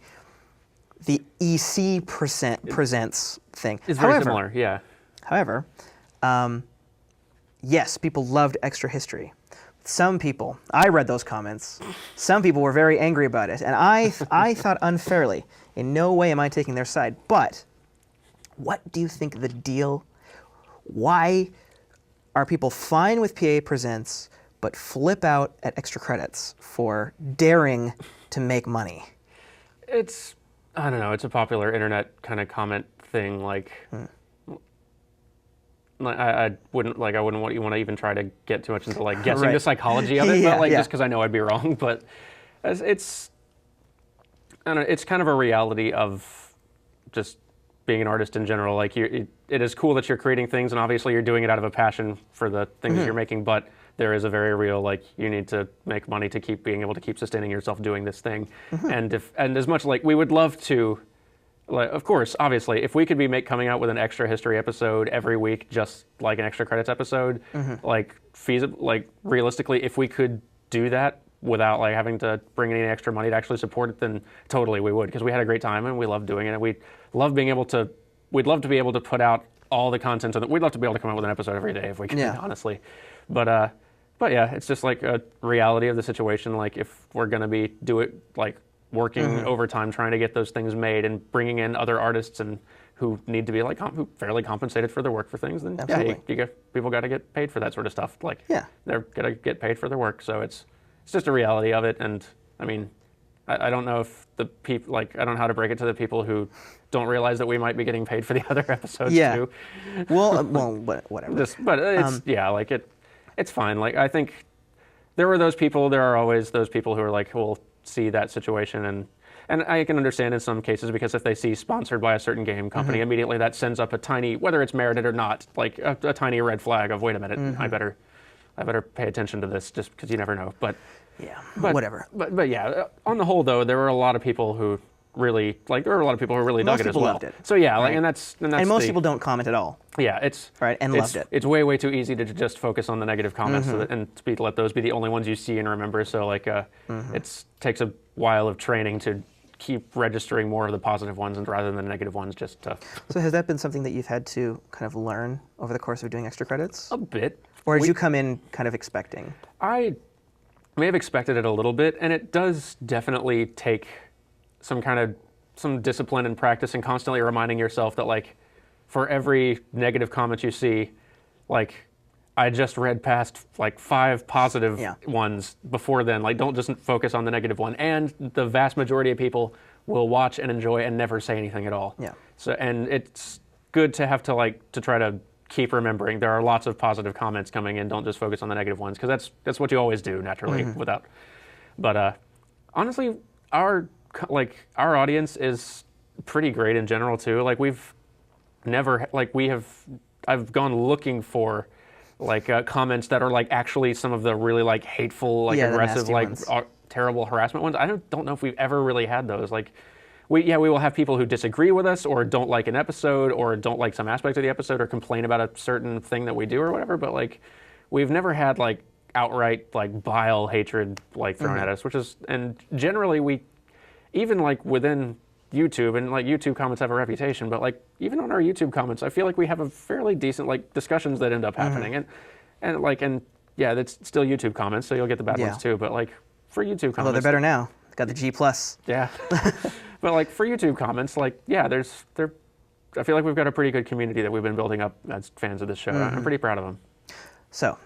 the EC Presents thing. It's very similar, yeah. However, yes, people loved Extra History. Some people, I read those comments, some people were very angry about it, and I thought unfairly. In no way am I taking their side, but what do you think the deal? Why are people fine with PA Presents but flip out at Extra Credits for daring to make money? It's, I don't know, it's a popular internet kind of comment thing. Like, I wouldn't want to even try to get too much into like guessing the psychology of it, but like just because I know I'd be wrong. But it's, I don't know, it's kind of a reality of just being an artist in general. Like, it is cool that you're creating things, and obviously you're doing it out of a passion for the things that you're making, but there is a very real, like, you need to make money to keep being able to keep sustaining yourself doing this thing. And as much like we would love to, like, of course, obviously, if we could be coming out with an extra history episode every week, just like an Extra Credits episode, like feasible, like realistically, if we could do that without like having to bring in any extra money to actually support it, then totally we would, because we had a great time and we loved doing it, and we'd love to be able to put out all the content. We'd love to be able to come out with an episode every day if we could, honestly. But yeah, it's just like a reality of the situation. Like, if we're gonna working overtime trying to get those things made and bringing in other artists and who need to be like who fairly compensated for their work for things, then people got to get paid for that sort of stuff. Like, they're gonna get paid for their work. So it's just a reality of it. And I mean, I don't know if the people, like, I don't know how to break it to the people who don't realize that we might be getting paid for the other episodes too. Well, whatever. It's fine. Like, I think there are always those people who are like, who will see that situation, and I can understand in some cases, because if they see sponsored by a certain game company, immediately that sends up a tiny, whether it's merited or not, like a tiny red flag of, wait a minute, I better pay attention to this, just because you never know. But whatever. But yeah, on the whole though, there were a lot of people who really dug it as well. Most people loved it. So yeah, right. and most people don't comment at all. Yeah, it's right, and loved it. It's way too easy to just focus on the negative comments and let those be the only ones you see and remember. So like, it takes a while of training to keep registering more of the positive ones and rather than the negative ones. So has that been something that you've had to kind of learn over the course of doing Extra Credits? A bit. Or did you come in kind of expecting? I may have expected it a little bit, and it does definitely take some discipline and practice and constantly reminding yourself that, like, for every negative comment you see, like, I just read past like 5 positive ones before then. Like, don't just focus on the negative one. And the vast majority of people will watch and enjoy and never say anything at all. Yeah. So, and it's good to have to try to keep remembering there are lots of positive comments coming in. Don't just focus on the negative ones, because that's what you always do naturally without. But honestly, our audience is pretty great in general too. Like, I've gone looking for comments that are like actually some of the really like hateful, like aggressive, like terrible harassment ones. I don't know if we've ever really had those. Like, we will have people who disagree with us or don't like an episode or don't like some aspect of the episode or complain about a certain thing that we do or whatever. But like, we've never had like outright like bile hatred like thrown at us, and generally we, even like within YouTube, and like YouTube comments have a reputation, but like even on our YouTube comments, I feel like we have a fairly decent like discussions that end up happening, and yeah, that's still YouTube comments, so you'll get the bad ones too. But like for YouTube comments, Although they're better now. Got the G plus. Yeah. But like for YouTube comments, like yeah, I feel like we've got a pretty good community that we've been building up as fans of this show. I'm pretty proud of them. So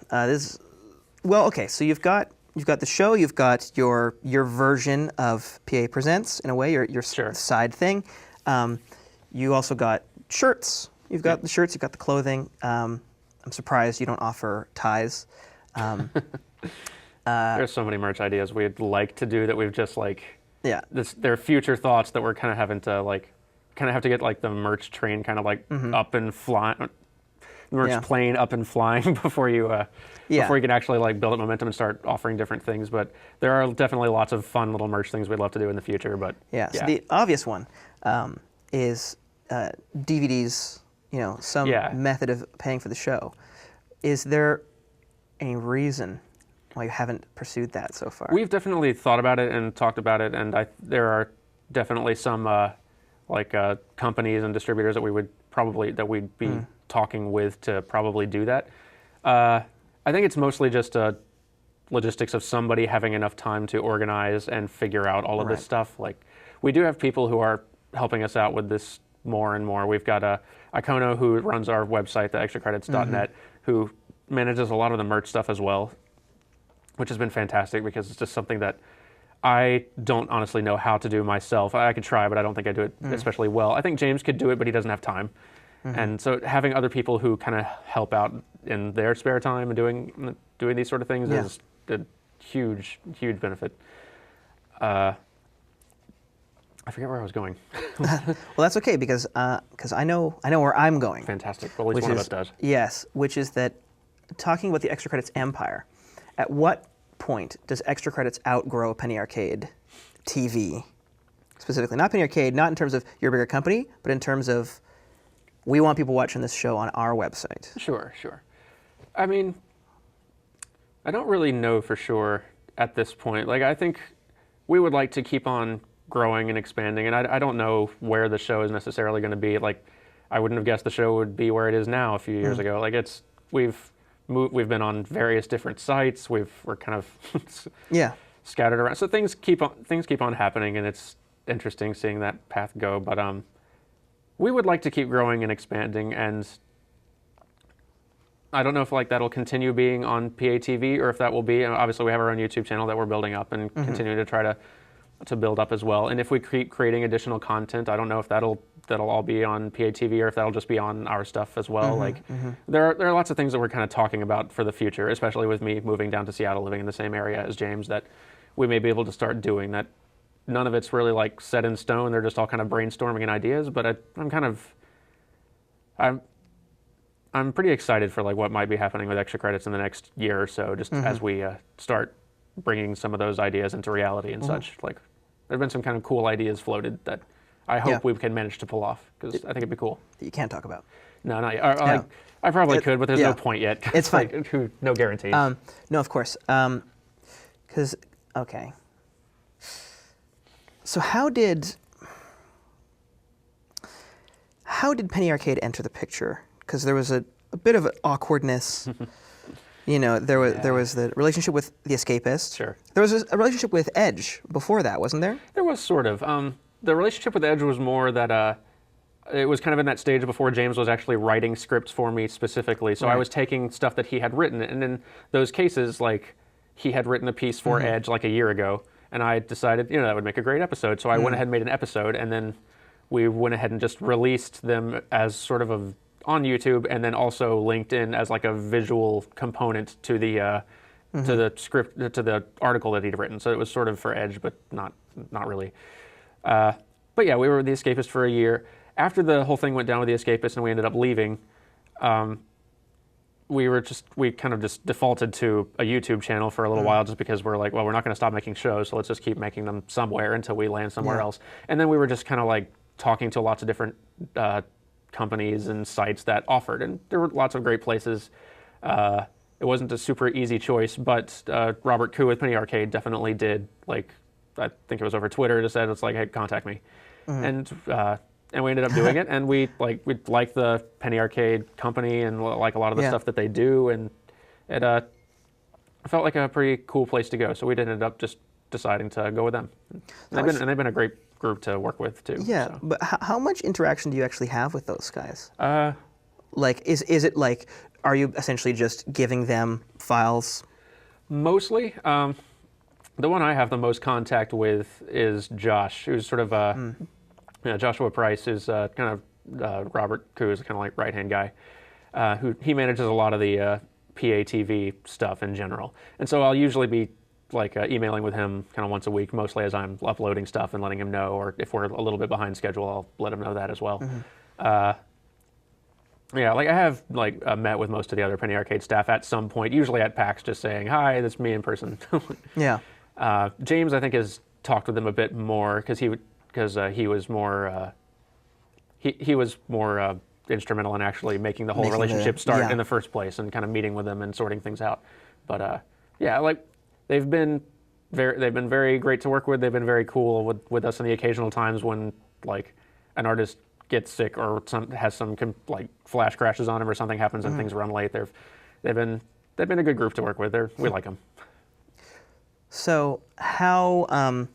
okay. So you've got the show. You've got your version of PA Presents in a way, your side thing. You also got shirts. You've got the shirts. You've got the clothing. I'm surprised you don't offer ties. There's so many merch ideas we'd like to do that we've just like. Yeah. They're future thoughts that we're kind of having to like, kind of have to get like the merch train kind of like up and flying, merch plane up and flying before you can actually like build up momentum and start offering different things. But there are definitely lots of fun little merch things we'd love to do in the future. But so the obvious one is DVDs. Some method of paying for the show. Is there any reason why you haven't pursued that so far? We've definitely thought about it and talked about it, and there are definitely some companies and distributors that we'd be talking with to probably do that. I think it's mostly just logistics of somebody having enough time to organize and figure out all of this stuff. Like we do have people who are helping us out with this more and more. We've got Icono, who runs our website, the extracredits.net, who manages a lot of the merch stuff as well, which has been fantastic because it's just something that I don't honestly know how to do myself. I could try, but I don't think I do it especially well. I think James could do it, but he doesn't have time. And so having other people who kind of help out in their spare time and doing these sort of things is a huge, huge benefit. I forget where I was going. Well, that's okay because I know where I'm going. Fantastic. Well, at least one of us does. Yes, which is that talking about the Extra Credits empire, at what point does Extra Credits outgrow Penny Arcade TV? Specifically, not Penny Arcade, not in terms of you're a bigger company, but in terms of we want people watching this show on our website. Sure. I mean, I don't really know for sure at this point. Like, I think we would like to keep on growing and expanding, and I don't know where the show is necessarily going to be. Like, I wouldn't have guessed the show would be where it is now a few years ago. Like, we've been on various different sites. We're kind of scattered around. So things keep on happening, and it's interesting seeing that path go. But we would like to keep growing and expanding, and I don't know if like that'll continue being on PATV or if that will be. Obviously, we have our own YouTube channel that we're building up and continuing to try to build up as well. And if we keep creating additional content, I don't know if that'll all be on PATV or if that'll just be on our stuff as well. There are lots of things that we're kind of talking about for the future, especially with me moving down to Seattle, living in the same area as James, that we may be able to start doing that. None of it's really like set in stone. They're just all kind of brainstorming and ideas, but I'm pretty excited for like what might be happening with Extra Credits in the next year or so, just as we start bringing some of those ideas into reality and such. Like, there've been some kind of cool ideas floated that I hope we can manage to pull off, because I think it'd be cool. That you can't talk about. No, not yet. I probably could, but there's no point yet. It's fine. No guarantees. No, of course. Okay. So how did Penny Arcade enter the picture? Because there was a bit of awkwardness. There was the relationship with The Escapist. Sure. There was a relationship with Edge before that, wasn't there? There was sort of. The relationship with Edge was more that it was kind of in that stage before James was actually writing scripts for me specifically. So I was taking stuff that he had written, and in those cases, like he had written a piece for Edge like a year ago, and I decided, that would make a great episode. So I went ahead and made an episode, and then we went ahead and just released them as sort of on YouTube, and then also linked in as like a visual component to the to the script, to the article that he'd written. So it was sort of for Edge, but not really. But yeah, we were with The Escapist for a year. After the whole thing went down with The Escapist and we ended up leaving, we kind of just defaulted to a YouTube channel for a little while, just because we're like, well, we're not going to stop making shows, so let's just keep making them somewhere until we land somewhere else. And then we were just kind of like talking to lots of different companies and sites that offered, and there were lots of great places. It wasn't a super easy choice, but Robert Koo with Penny Arcade definitely did, like, I think it was over Twitter, just said, it's like, hey, contact me. and we ended up doing it, and we liked the Penny Arcade company and like a lot of the stuff that they do, and it felt like a pretty cool place to go. So we ended up just deciding to go with them. And they've been a great group to work with too. Yeah, so. but how much interaction do you actually have with those guys? Like, is it like, are you essentially just giving them files? Mostly. The one I have the most contact with is Josh, who's sort of Joshua Price, who's kind of Robert Koo's kind of like right-hand guy, who he manages a lot of the PATV stuff in general. And so I'll usually be like emailing with him kind of once a week, mostly as I'm uploading stuff and letting him know, or if we're a little bit behind schedule, I'll let him know that as well. Yeah, like I have met with most of the other Penny Arcade staff at some point, usually at PAX, just saying, hi, that's me in person. Yeah. James, I think, has talked with them a bit more because he was more instrumental in actually making the whole relationship start in the first place and kind of meeting with them and sorting things out. But yeah, like they've been very great to work with. They've been very cool with us in the occasional times when like an artist gets sick or has some like flash crashes on him or something happens and things run late. They've been a good group to work with. We like them. So how,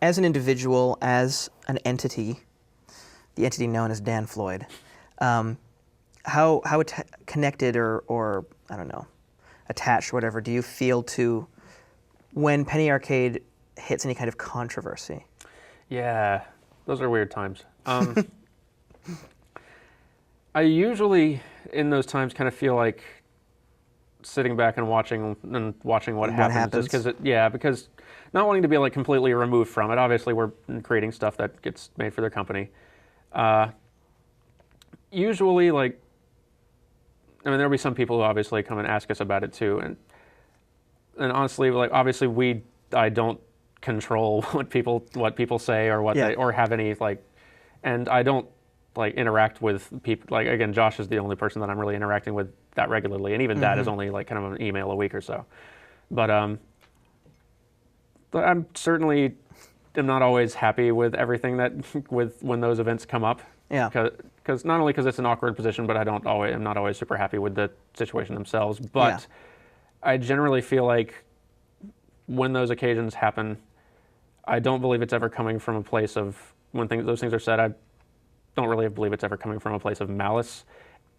as an individual, as an entity, the entity known as Dan Floyd, how connected or I don't know, attached or whatever do you feel to when Penny Arcade hits any kind of controversy? Yeah, those are weird times. I usually, in those times, kind of feel like sitting back and watching what happens. Just because not wanting to be like completely removed from it. Obviously, we're creating stuff that gets made for their company. Usually, like, I mean, there'll be some people who obviously come and ask us about it too, and honestly, like, obviously, I don't control what people say or what they or have any like, and I don't like interact with people. Like, again, Josh is the only person that I'm really interacting with that regularly, and even that is only like kind of an email a week or so. But I'm certainly am not always happy with everything when those events come up. Yeah. Because not only because it's an awkward position, but I'm not always super happy with the situation themselves. But I generally feel like when those occasions happen, I don't believe it's ever coming from a place of those things are said. I don't really believe it's ever coming from a place of malice.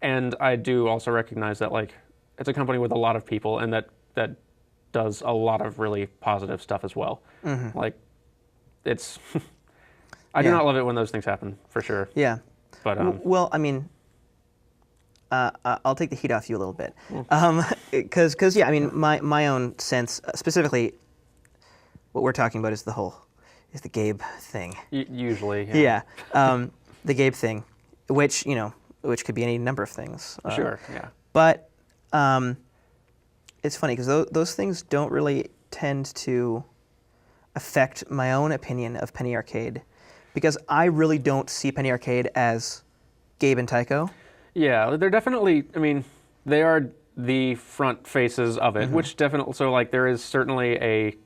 And I do also recognize that like it's a company with a lot of people and that does a lot of really positive stuff as well. Like it's I do not love it when those things happen, for sure. Yeah. But well, I mean, I'll take the heat off you a little bit, because I mean, my own sense, specifically, what we're talking about is the Gabe thing. Usually. Yeah. The Gabe thing, which could be any number of things. Sure. Yeah. But it's funny because those things don't really tend to affect my own opinion of Penny Arcade, because I really don't see Penny Arcade as Gabe and Tycho. Yeah, they're definitely. I mean, they are the front faces of it, which definitely. So like, there is certainly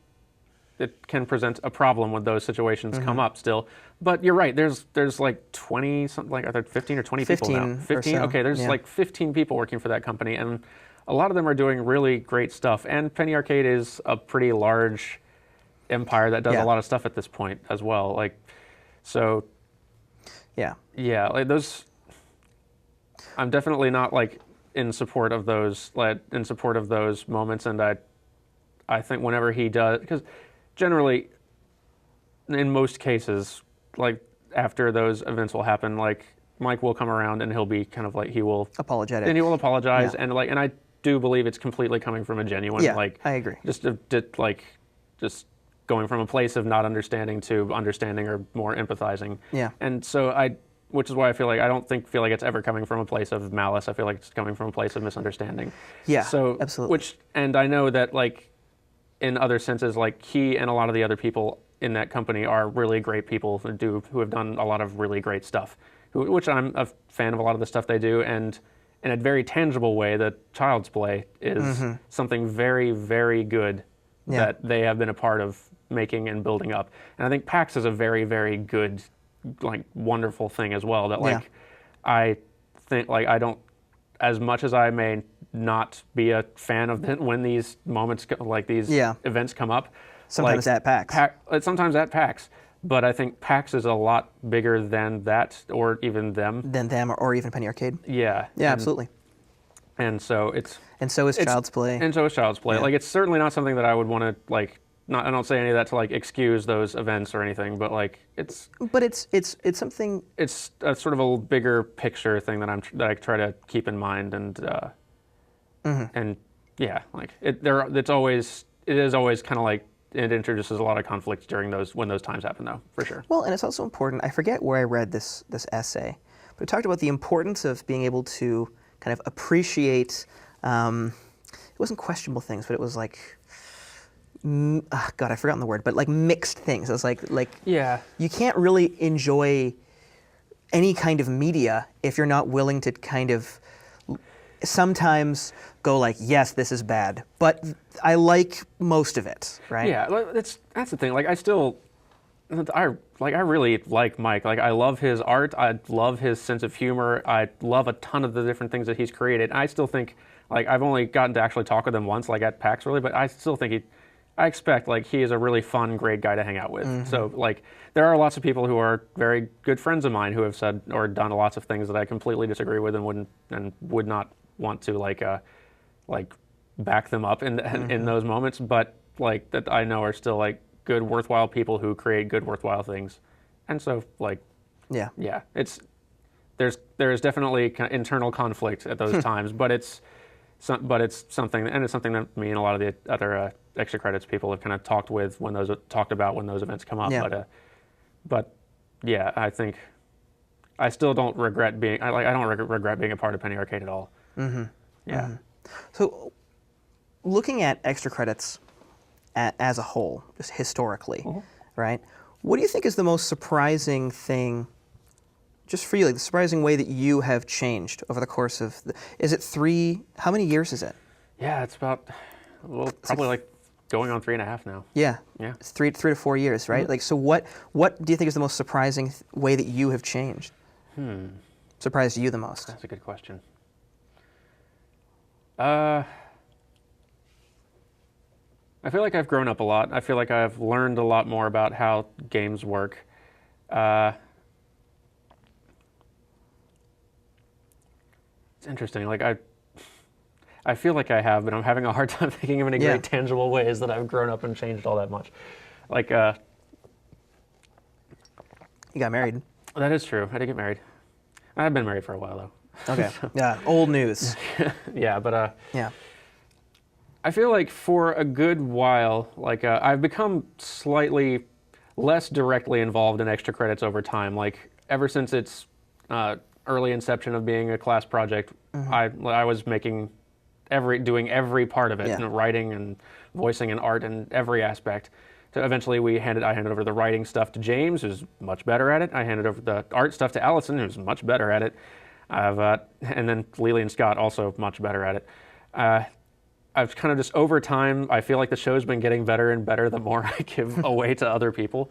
it can present a problem when those situations come up still. But you're right. There's like 20 something, like are there 15 or 20 people now? 15. So. Okay, there's like 15 people working for that company, and a lot of them are doing really great stuff. And Penny Arcade is a pretty large empire that does a lot of stuff at this point as well. Like, so. Yeah, like those. I'm definitely not like in support of those moments, and I think whenever he does, because generally, in most cases, like after those events will happen, like Mike will come around and he'll be kind of like, he will apologetic, and he will apologize, and I do believe it's completely coming from a genuine like, I agree, just going from a place of not understanding to understanding or more empathizing, and so which is why I feel like I don't feel like it's ever coming from a place of malice. I feel like it's coming from a place of misunderstanding. Yeah, so absolutely. And I know that like in other senses, like he and a lot of the other people in that company are really great people who have done a lot of really great stuff, which I'm a fan of a lot of the stuff they do. And in a very tangible way, the Child's Play is something very, very good that they have been a part of making and building up. And I think PAX is a very, very good like wonderful thing as well. That like Yeah. I think like I don't, as much as I may not be a fan of when these moments like these Yeah. events come up. Sometimes like, at PAX. Sometimes at PAX, but I think PAX is a lot bigger than that, or even them. Than them or even Penny Arcade. Yeah. Yeah, absolutely. And so it's And so is Child's Play. and so is Child's Play. Yeah. Like it's certainly not something that I would want to like. Not I don't say any of that to like excuse those events or anything, but like it's But it's something. it's a sort of a bigger picture thing that I try to keep in mind, and yeah, like it is always kind of like it introduces a lot of conflict during when those times happen, though, for sure. Well, and it's also important. I forget where I read this essay, but it talked about the importance of being able to kind of appreciate. It wasn't questionable things, but it was like. God, I've forgotten the word, but like mixed things. It was like Yeah. you can't really enjoy any kind of media if you're not willing to kind of sometimes go like, yes, this is bad, but I like most of it, right? Yeah, that's the thing. Like I really like Mike. Like I love his art. I love his sense of humor. I love a ton of the different things that he's created. I still think like I've only gotten to actually talk with him once, like at PAX really, but I still think I expect like he is a really fun, great guy to hang out with. So like there are lots of people who are very good friends of mine who have said or done lots of things that I completely disagree with and would not want to like back them up in those moments, but like that I know are still like good, worthwhile people who create good, worthwhile things. And so like Yeah. there's definitely kind of internal conflict at those times, but it's something that me and a lot of the other extra credits people have kind of talked about when those events come up. Yeah. But yeah, I think I still don't regret being I don't regret being a part of Penny Arcade at all. Yeah. So, looking at extra credits as a whole, just historically, right? What do you think is the most surprising thing, just for you, like the surprising way that you have changed over the course of, is it how many years is it? Yeah, it's about, probably like going on 3.5 now. Yeah. Yeah. It's 3 to 4 years, right? Like, so what do you think is the most surprising way that you have changed? Surprised you the most? That's a good question. I feel like I've grown up a lot. I feel like I've learned a lot more about how games work. It's interesting. Like I feel like I have, but I'm having a hard time thinking of any great tangible ways that I've grown up and changed all that much. Like you got married. that is true. I did get married. I've been married for a while though. Okay. Yeah. Old news. Yeah, but Yeah. I feel like for a good while, like I've become slightly less directly involved in extra credits over time. Like ever since its early inception of being a class project, I was doing every part of it, Yeah. writing and voicing and art and every aspect. So eventually I handed over the writing stuff to James, who's much better at it. I handed over the art stuff to Allison, who's much better at it. And then Lily and Scott, also much better at it. I've kind of just over time, I feel like the show's been getting better and better the more I give away to other people.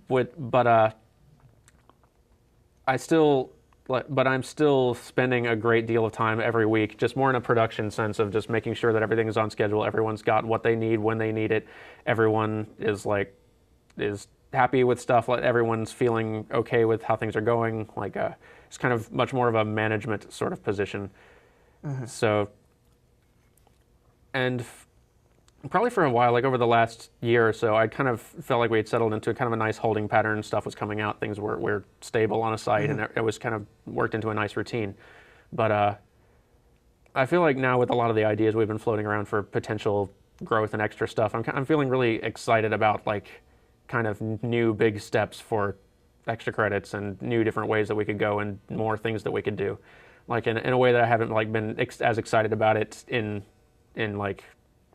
But I'm still spending a great deal of time every week, just more in a production sense of just making sure that everything is on schedule. Everyone's got what they need when they need it. Everyone is happy with stuff. Everyone's feeling okay with how things are going. It's kind of much more of a management sort of position. So. And probably for a while, like over the last year or so, I kind of felt like we had settled into kind of a nice holding pattern. Stuff was coming out, things were stable on a site, and it was kind of worked into a nice routine. But I feel like now with a lot of the ideas we've been floating around for potential growth and extra stuff, I'm feeling really excited about like kind of new big steps for extra credits and new different ways that we could go and more things that we could do, like in a way that I haven't like been as excited about it in like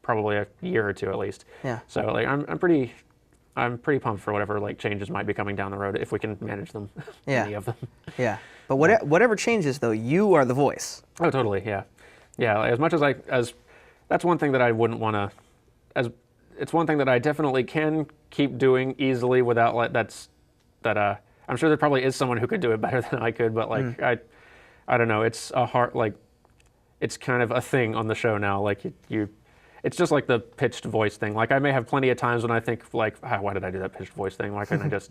probably a year or two at least. Yeah. So like I'm pretty pumped for whatever like changes might be coming down the road if we can manage them. Yeah. Any of them. Yeah. But whatever changes though, you are the voice. Oh, totally. Yeah. Yeah. Like, as much as that's one thing that I wouldn't want to. It's one thing that I definitely can keep doing easily without I'm I'm sure there probably is someone who could do it better than I could, but like I don't know. It's a hard like it's kind of a thing on the show now. Like it's just like the pitched voice thing. Like I may have plenty of times when I think like, why did I do that pitched voice thing? Why couldn't I just?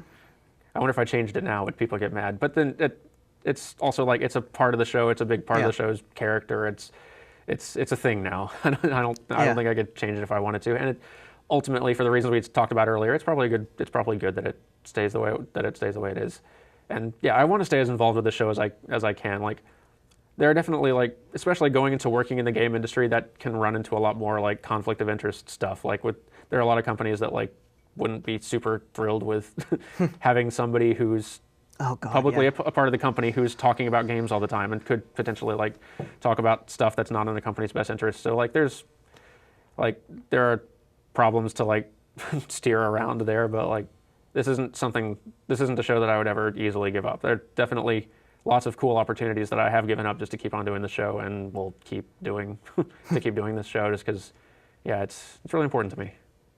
I wonder if I changed it now, would people get mad? But then it's also like it's a part of the show. It's a big part of the show's character. It's a thing now. I don't think I could change it if I wanted to. And ultimately, for the reasons we talked about earlier, it's probably good. It's probably good that it stays the way it is. And yeah, I want to stay as involved with the show as I can. Like there are definitely like, especially going into working in the game industry, that can run into a lot more like conflict of interest stuff. Like there are a lot of companies that like wouldn't be super thrilled with having somebody who's publicly a part of the company who's talking about games all the time and could potentially like talk about stuff that's not in the company's best interest. So like there are problems to like steer around there, but like this isn't a show that I would ever easily give up. There are definitely lots of cool opportunities that I have given up just to keep on doing the show, and will keep doing this show just because it's really important to me.